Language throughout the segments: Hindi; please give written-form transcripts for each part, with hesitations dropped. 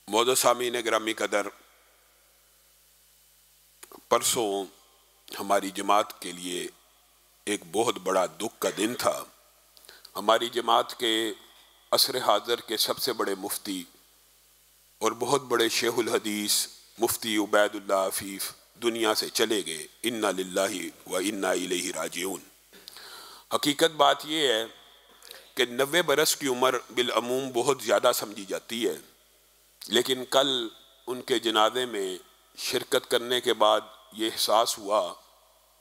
मौजूद सामीन ग्रामी कदर, परसों हमारी जमात के लिए एक बहुत बड़ा दुख का दिन था। हमारी जमात के असर हाज़र के सबसे बड़े मुफ्ती और बहुत बड़े शेहुल हदीस मुफ्ती उबैदुल्लाह अफीफ दुनिया से चले गए। इन्ना लिल्लाहि व इन्ना इलैहि राजिऊन। हकीकत बात यह है कि 90 बरस की उम्र बिलअमूम बहुत ज़्यादा समझी जाती है, लेकिन कल उनके जनाजे में शिरकत करने के बाद ये एहसास हुआ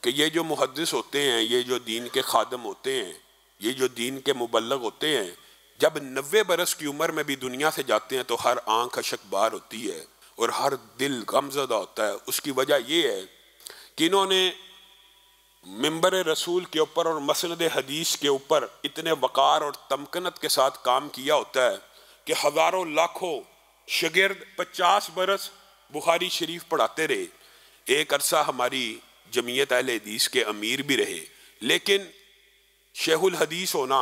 कि ये जो मुहद्दिस होते हैं, ये जो दीन के खादम होते हैं, ये जो दीन के मुबल्लग होते हैं, जब 90 बरस की उम्र में भी दुनिया से जाते हैं तो हर आंख अशकबार होती है और हर दिल गमज़दा होता है। उसकी वजह ये है कि इन्होंने मिंबर रसूल के ऊपर और मसनद हदीस के ऊपर इतने वक़ार और तमकनत के साथ काम किया होता है कि हज़ारों लाखों शागिर्द 50 बरस बुखारी शरीफ पढ़ाते रहे। एक अरसा हमारी जमीयत अहले हदीस के अमीर भी रहे, लेकिन शेहुल हदीस होना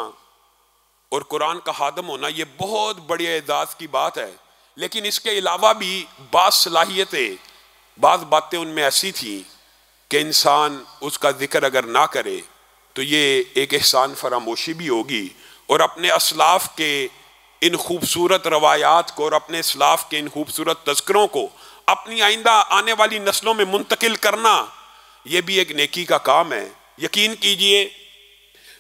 और कुरान का खादम होना ये बहुत बड़े एजाज़ की बात है। लेकिन इसके अलावा भी बाज़ सलाहियतें, बाज़ बातें उनमें ऐसी थी कि इंसान उसका जिक्र अगर ना करे तो ये एक एहसान फरामोशी भी होगी और अपने असलाफ के इन खूबसूरत रवायात को और अपने असलाफ के इन खूबसूरत तज़किरों को अपनी आइंदा आने वाली नस्लों में मुंतकिल करना, ये भी एक नेकी का काम है। यकीन कीजिए,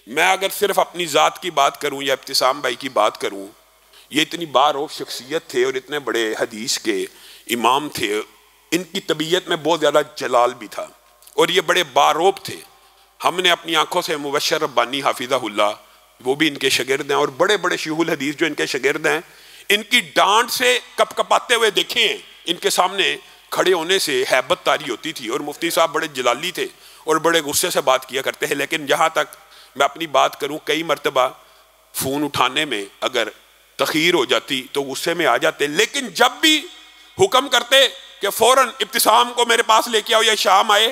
मैं अगर सिर्फ अपनी ज़ात की बात करूं या इब्तिसाम भाई की बात करूं, ये इतनी बारोफ़ शख्सियत थे और इतने बड़े हदीस के इमाम थे। इनकी तबीयत में बहुत ज़्यादा जलाल भी था और ये बड़े बारोब थे। हमने अपनी आंखों से मुबश्शिर रब्बानी हाफिज़हुल्लाह, वो भी इनके शागिर्द हैं, और बड़े बड़े शयूहुल हदीस जो इनके शागिर्द हैं, इनकी डांट से कपकपाते हुए देखे हैं। इनके सामने खड़े होने से हैबत तारी होती थी और मुफ्ती साहब बड़े जलाली थे और बड़े गुस्से से बात किया करते हैं। लेकिन जहाँ तक मैं अपनी बात करूँ, कई मरतबा फ़ोन उठाने में अगर तखीर हो जाती तो गुस्से में आ जाते, लेकिन जब भी हुक्म करते कि फ़ौरन इब्तिसाम को मेरे पास लेके आओ या शाम आए,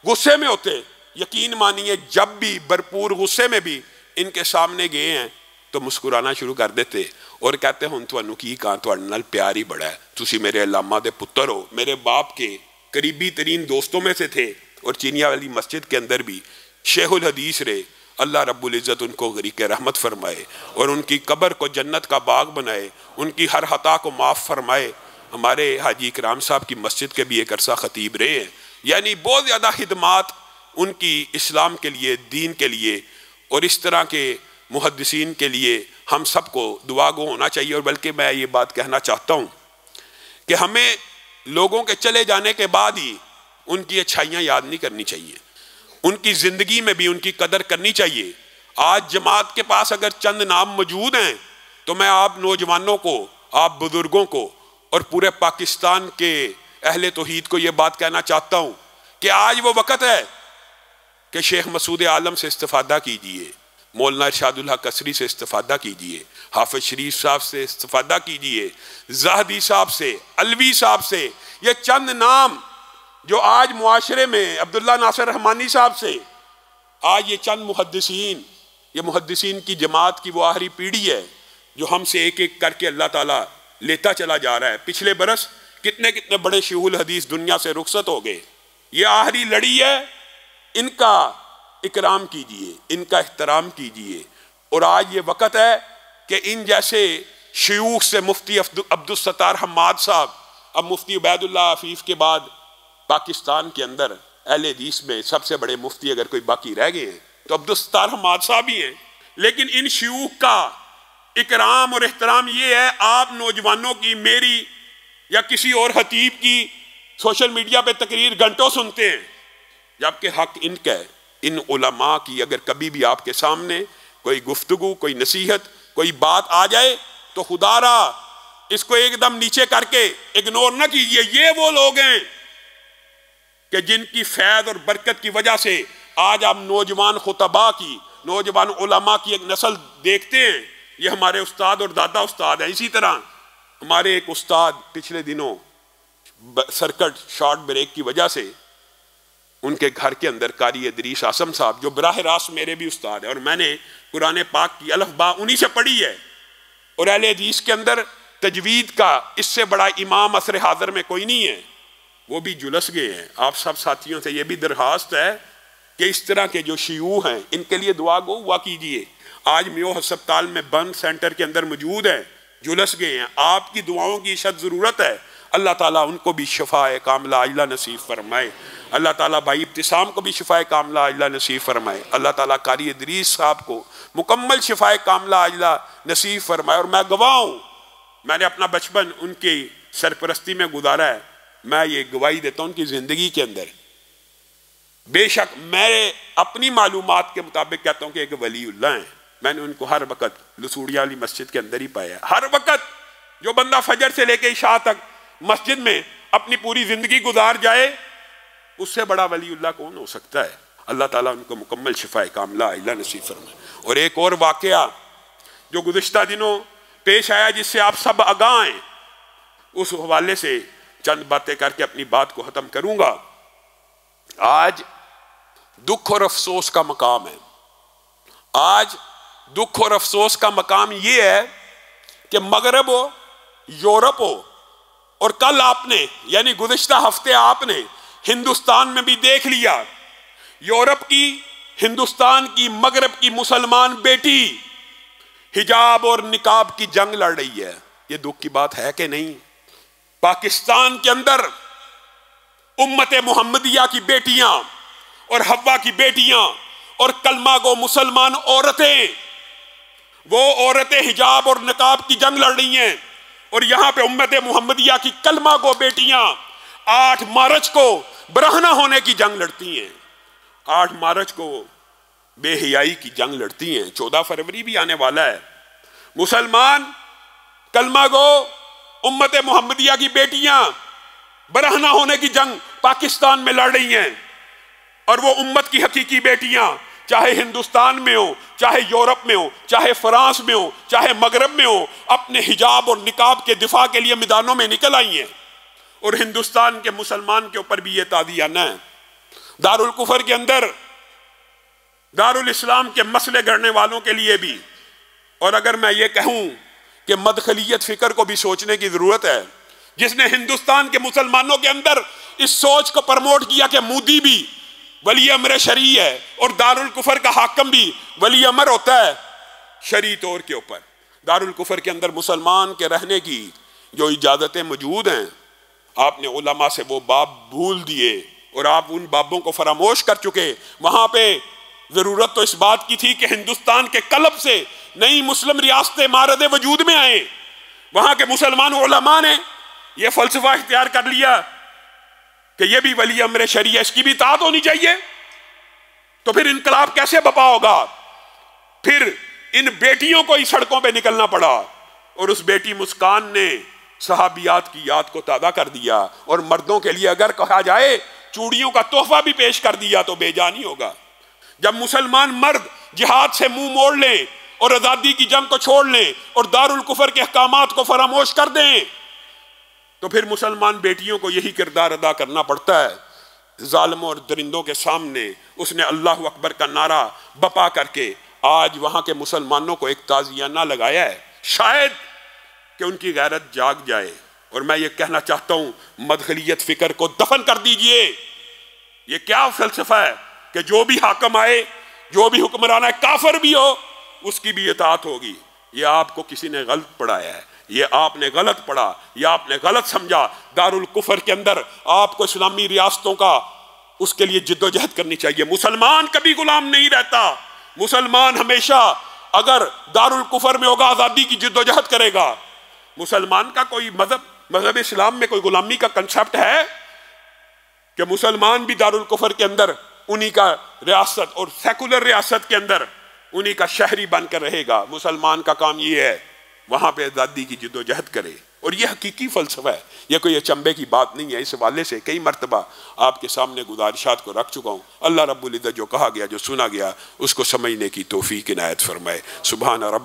गुस्से में होते। यकीन मानिए, जब भी भरपूर गुस्से में भी इनके सामने गए हैं तो मुस्कुराना शुरू कर देते और कहते हुण तुहानू की कहां, तुहाडे नाल प्यार ही बड़ा है, तुसी मेरे अल्लामा दे पुत्र हो, मेरे बाप के करीबी तरीन दोस्तों में से थे और चीनिया वाली मस्जिद के अंदर भी शेहुल हदीस रहे। अल्लाह रब्बुल इज़्ज़त उनको गरीक रहमत फरमाए और उनकी कब्र को जन्नत का बाग बनाए, उनकी हर खता को माफ़ फरमाए। हमारे हाजी इकराम साहब की मस्जिद के भी एक अरसा खतीब रहे हैं। यानी बहुत ज़्यादा खिदमात उनकी इस्लाम के लिए, दीन के लिए और इस तरह के मुहद्दिसीन के लिए हम सबको दुआगो होना चाहिए। और बल्कि मैं ये बात कहना चाहता हूँ कि हमें लोगों के चले जाने के बाद ही उनकी अच्छाइयाँ याद नहीं करनी चाहिए, उनकी ज़िंदगी में भी उनकी कदर करनी चाहिए। आज जमात के पास अगर चंद नाम मौजूद हैं तो मैं आप नौजवानों को, आप बुज़ुर्गों को और पूरे पाकिस्तान के अहले तौहीद को ये बात कहना चाहता हूँ कि आज वो वक़्त है कि शेख मसूद आलम से इस्तिफ़ादा कीजिए, मौलाना इरशादुल हक कसरी से इस्तिफ़ादा कीजिए, हाफिज़ शरीफ साहब से इस्तिफ़ादा कीजिए, ज़ाहदी साहब से, अलवी साहब से। ये चंद नाम जो आज मुआशरे में, अब्दुल्ला नासिर रहमानी साहब से, आज ये चंद मुहद्दिसीन, ये मुहद्दिसीन की जमात की वो आखिरी पीढ़ी है जो हमसे एक एक करके अल्लाह ताला लेता चला जा रहा है। पिछले बरस कितने कितने बड़े शेहुल हदीस दुनिया से रुखसत हो गए। ये आखिरी लड़ी है, इनका इकराम कीजिए, इनका एहतराम कीजिए। और आज ये वक़्त है कि इन जैसे शयूख से, मुफ्ती अब्दुल सत्तार हम्माद साहब, अब मुफ्ती उबैदुल्लाह अफीफ के बाद पाकिस्तान के अंदर अहले हदीस में सबसे बड़े मुफ्ती अगर कोई बाकी रह गए हैं तो अब्दुल सत्तार हम्माद साहब ही हैं। लेकिन इन शयूख का इकराम और एहतराम ये है, आप नौजवानों की, मेरी या किसी और खतीब की सोशल मीडिया पे तकरीर घंटों सुनते हैं, जबकि हक इनका है। इन उलमा की अगर कभी भी आपके सामने कोई गुफ्तगू, कोई नसीहत, कोई बात आ जाए तो खुदारा इसको एकदम नीचे करके इग्नोर न कीजिए। ये वो लोग हैं कि जिनकी फैज़ और बरकत की वजह से आज आप नौजवान खुतबा की, नौजवान उलमा की एक नस्ल देखते हैं। ये हमारे उस्ताद और दादा उस्ताद हैं। इसी तरह हमारे एक उस्ताद पिछले दिनों सर्किट शॉर्ट ब्रेक की वजह से उनके घर के अंदर कारी इदरीस आसम साहब, जो बराह रास्त मेरे भी उस्ताद है और मैंने कुरान पाक की अलफ बा उन्हीं से पढ़ी है, और अहले हदीस के अंदर तजवीद का इससे बड़ा इमाम असर हाज़र में कोई नहीं है, वो भी जुलस गए हैं। आप सब साथियों से ये भी दरखास्त है कि इस तरह के जो शियू हैं इनके लिए दुआ गो हुआ कीजिए। आज मेयो हस्पताल में बर्न सेंटर के अंदर मौजूद हैं, जुलस गए हैं, आपकी दुआओं की सख्त ज़रूरत है। अल्लाह ताला उनको भी शिफाए कामिला आजिला नसीब फरमाए। अल्लाह ताला भाई इब्तिसाम को भी शिफाए कामिला आजिला नसीब फरमाए। अल्लाह ताला कारी इदरीस साहब को मुकम्मल शिफाए कामिला आजिला नसीब फरमाए। और मैं गवाह हूँ, मैंने अपना बचपन उनकी सरपरस्ती में गुजारा है। मैं ये गवाही देता हूँ उनकी ज़िंदगी के अंदर, बेशक मैं अपनी मालूमात के मुताबिक कहता हूँ कि एक वलीउल्लाह हैं। मैंने उनको हर वक्त लसूड़िया वाली मस्जिद के अंदर ही पाया। हर वक्त जो बंदा फजर से लेकर इशा तक मस्जिद में अपनी पूरी जिंदगी गुजार जाए, उससे बड़ा वलीउल्लाह कौन हो सकता है। अल्लाह ताला उनको मुकम्मल शिफाए कामिला आजिला नसीब फरमाए। और एक और वाकया जो गुज़िश्ता दिनों पेश आया जिससे आप सब आगाह हैं, उस हवाले से चंद बातें करके अपनी बात को ख़त्म करूंगा। आज दुख और अफसोस का मकाम है। आज दुख और अफसोस का मकाम यह है कि मगरब हो, यूरोप हो, और कल आपने यानी गुज़िश्ता हफ्ते आपने हिंदुस्तान में भी देख लिया, यूरोप की, हिंदुस्तान की, मगरब की मुसलमान बेटी हिजाब और निकाब की जंग लड़ रही है। यह दुख की बात है कि नहीं। पाकिस्तान के अंदर उम्मत मुहम्मदिया की बेटियां और हव्वा की बेटियां और कलमा गो मुसलमान औरतें, वो औरतें हिजाब और निकाब की जंग लड़ रही हैं। और यहां पे उम्मत मुहम्मदिया की कलमा गो बेटियां 8 मार्च को बरहना होने की जंग लड़ती हैं, 8 मार्च को बेहयाई की जंग लड़ती हैं। 14 फरवरी भी आने वाला है। मुसलमान कलमा गो उम्मत मुहम्मदिया की बेटियां बरहना होने की जंग पाकिस्तान में लड़ रही हैं। और वो उम्मत की हकीकी बेटियां चाहे हिंदुस्तान में हो, चाहे यूरोप में हो, चाहे फ्रांस में हो, चाहे मगरब में हो, अपने हिजाब और निकाब के दिफा के लिए मैदानों में निकल आई हैं। और हिंदुस्तान के मुसलमान के ऊपर भी ये तादियाना है। दारुल कुफर के अंदर दारुल इस्लाम के मसले गढ़ने वालों के लिए भी। और अगर मैं ये कहूं कि मदखलियत फिक्र को भी सोचने की जरूरत है, जिसने हिंदुस्तान के मुसलमानों के अंदर इस सोच को प्रमोट किया कि मोदी भी वली अमर शरी है और दारुल कुफर का हाकम भी वली अमर होता है शरी तौर के ऊपर। दारुल कुफर के अंदर मुसलमान के रहने की जो इजाज़तें मौजूद हैं, आपने उलमा से वो बाब भूल दिए और आप उन बाबों को फरामोश कर चुके। वहां पे जरूरत तो इस बात की थी कि हिंदुस्तान के कलब से नई मुस्लिम रियासतें मारद वजूद में आए। वहां के मुसलमान उलमा ने यह फलसफा इख्तियार कर लिया कि यह भी वली अमर शरीय, इसकी भी इताअत होनी चाहिए। तो फिर इनकलाब कैसे बपा होगा। फिर इन बेटियों को ही सड़कों पे निकलना पड़ा। और उस बेटी मुस्कान ने सहाबियात की याद को ताज़ा कर दिया। और मर्दों के लिए अगर कहा जाए चूड़ियों का तोहफा भी पेश कर दिया तो बेजानी होगा। जब मुसलमान मर्द जिहाद से मुंह मोड़ लें और आज़ादी की जंग को छोड़ लें और दारुल कुफर के अहकामात को फरामोश कर दें, तो फिर मुसलमान बेटियों को यही किरदार अदा करना पड़ता है। जालिमों और दरिंदों के सामने उसने अल्लाह अकबर का नारा बपा करके आज वहां के मुसलमानों को एक ताज़ियाना लगाया है, शायद कि उनकी गैरत जाग जाए। और मैं ये कहना चाहता हूं, मदखलियत फिक्र को दफन कर दीजिए। ये क्या फलसफा है कि जो भी हाकम आए, जो भी हुक्मरान है, काफिर भी हो, उसकी भी इताअत होगी। ये आपको किसी ने गलत पढ़ाया है, ये आपने गलत पढ़ा, या आपने गलत समझा। दारुल कुफर के अंदर आपको इस्लामी रियासतों का उसके लिए जिद्दोजहद करनी चाहिए। मुसलमान कभी गुलाम नहीं रहता। मुसलमान हमेशा अगर दारुल कुफर में होगा आज़ादी की जिद्दोजहद करेगा। मुसलमान का कोई मजहब इस्लाम में कोई गुलामी का कंसेप्ट है कि मुसलमान भी दारुल कुफर के अंदर उन्हीं का रियासत और सेकुलर रियासत के अंदर उन्हीं का शहरी बनकर रहेगा। मुसलमान का काम ये है वहां पे आज़ादी की जिद्दोजहद करे। और ये हकीकी फलसफा है, ये कोई अचंभे की बात नहीं है। इस हवाले से कई मरतबा आपके सामने गुजारिशात को रख चुका हूँ। अल्लाह रब्बुल इज़्ज़त जो कहा गया, जो सुना गया, उसको समझने की तौफीक इनायत फरमाए। सुभान रब्ब।